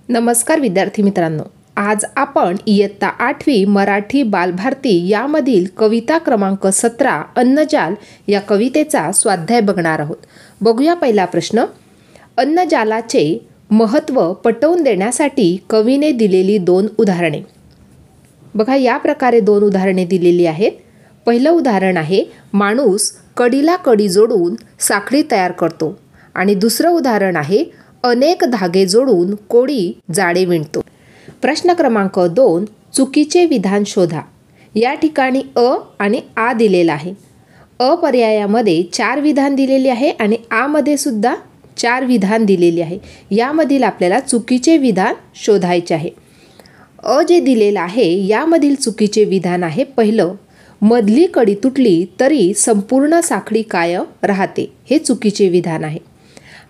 नमस्कार विद्यार्थी मित्रांनो, आज आपण इयत्ता 8वी मराठी बालभारती यामधील कविता क्रमांक 17 अन्नजाल या कवितेचा स्वाध्याय बघणार आहोत. बघूया पहिला प्रश्न. अन्नजालाचे महत्त्व पटवून देण्यासाठी कवीने दिलेली 2 उदाहरणे. बघा, या प्रकारे 2 उदाहरणे दिलेली आहेत. पहिलं उदाहरण आहे, माणूस कडीला कडी जोडून साखळी तयार करतो. आणि दुसरं उदाहरण आहे, अनेक धागे जोडून कोळी जाळे विणतो. प्रश्न क्रमांक 2, चुकीचे विधान शोधा. या ठिकाणी अ आणि आ दिलेला आहे. अ पर्यायामध्ये 4 विधान दिलेली आहे आणि आ मध्ये सुद्धा 4 विधान दिलेली आहे. यामधील आपल्याला चुकीचे विधान शोधायचे आहे. अ जे दिलेलं आहे यामधील चुकीचे विधान आहे पहिलं, मधली कडी तुटली तरी संपूर्ण साखळी कायम राहते. हे चुकीचे विधान आहे.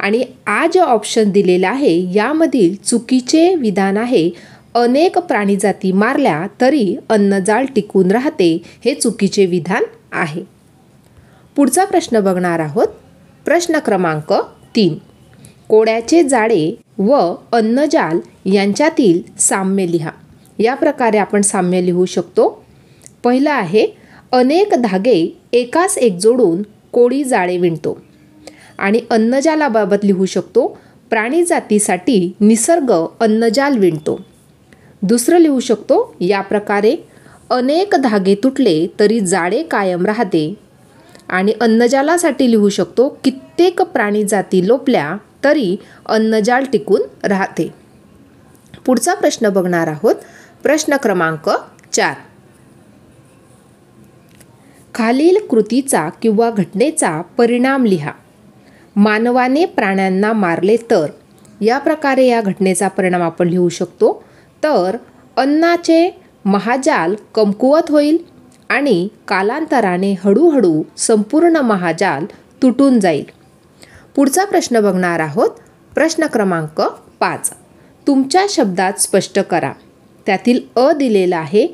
आणि आ जे ऑप्शन दिलेला आहे यामधील चुकीचे विधान आहे, अनेक प्राणीजाती मारल्या तरी अन्नजाळ टिकून राहते. हे चुकीचे विधान आहे. पुढचा प्रश्न बघणार आहोत. प्रश्न क्रमांक 3, कोळ्याचे जाळे व अन्नजाल यांच्यातील साम्य लिहा. या प्रकारे आपण साम्य लिहू शकतो. पहिलं आहे, अनेक धागे एकास एक जोडून कोळी जाळे विणतो. आणि अन्नजालाबाबत लिहू शकतो, प्राणी जातीसाठी निसर्ग अन्नजाल विणतो. दुसरं लिहू शकतो, या प्रकारे अनेक धागे तुटले तरी जाळे कायम राहते. आणि अन्नजालासाठी लिहू शकतो, कित्येक प्राणी जाती लोपल्या तरी अन्नजाल टिकून राहते. पुढचा प्रश्न बघणार आहोत. प्रश्न क्रमांक 4, खालील कृतीचा किंवा घटनेचा परिणाम लिहा. मानवाने प्राण्यांना मारले तर. या प्रकारे या घटनेचा परिणाम आपण लिहू शकतो. तर अन्नाचे महाजाल कमकुवत होईल आणि कालांतराने हळूहळू संपूर्ण महाजाल तुटून जाईल. पुढचा प्रश्न बघणार आहोत. प्रश्न क्रमांक 5, तुमच्या शब्दात स्पष्ट करा. त्यातील अ दिलेला आहे,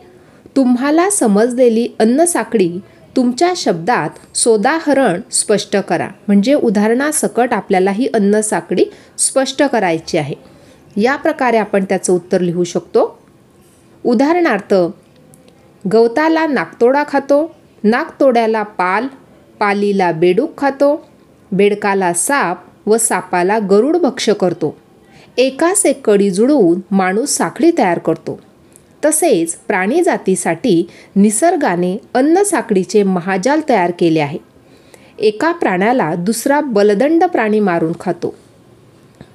तुम्हाला समजलेली अन्नसाखळी तुमच्या शब्दात सोदाहरण स्पष्ट करा. म्हणजे उदाहरणासकट आपल्याला ही अन्नसाखळी स्पष्ट करायची आहे. या प्रकारे आपण त्याचं उत्तर लिहू शकतो. उदाहरणार्थ, गवताला नाकतोडा खातो, नाकतोड्याला पाल, पालीला बेडूक खातो, बेडकाला साप व सापाला गरुड भक्ष्य करतो. एकास एक कडी जुळवून माणूस साखळी तयार करतो. तसेच प्राणी जातीसाठी निसर्गाने अन्नसाखळीचे महाजाल तयार केले आहे. एका प्राण्याला दुसरा बलदंड प्राणी मारून खातो,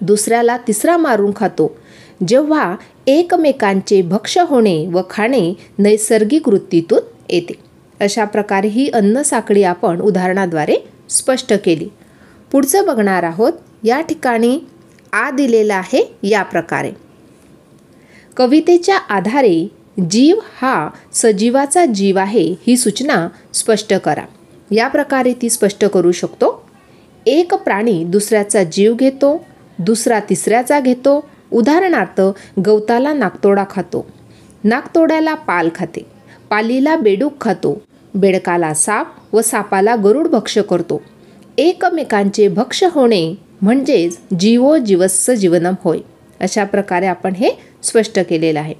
दुसऱ्याला तिसरा मारून खातो. जेव्हा एकमेकांचे भक्ष्य होणे व खाणे नैसर्गिक वृत्तीतून येते. अशा प्रकारे ही अन्नसाखळी आपण उदाहरणाद्वारे स्पष्ट केली. पुढचं बघणार आहोत. या ठिकाणी आ दिलेला आहे. या प्रकारे कवितेच्या आधारे जीव हा सजीवाचा जीव आहे ही सूचना स्पष्ट करा. या प्रकारे ती स्पष्ट करू शकतो. एक प्राणी दुसऱ्याचा जीव घेतो, दुसरा तिसऱ्याचा घेतो. उदाहरणार्थ, गवताला नाकतोडा खातो, नाकतोड्याला पाल खाते, पालीला बेडूक खातो, बेडकाला साप व सापाला गरुड भक्ष्य करतो. एकमेकांचे भक्ष्य होणे म्हणजेच जीवो जीवस्य जीवनम होय. अशा प्रकारे आपण हे स्पष्ट केलेलं आहे.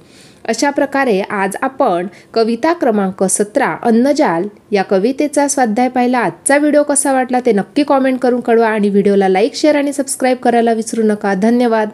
अशा प्रकारे आज आपण कविता क्रमांक 17 अन्नजाल या कवितेचा स्वाध्याय पाहिला. आजचा व्हिडिओ कसा वाटला ते नक्की कॉमेंट करून कळवा आणि व्हिडिओला लाईक, शेअर आणि सबस्क्राईब करायला विसरू नका. धन्यवाद.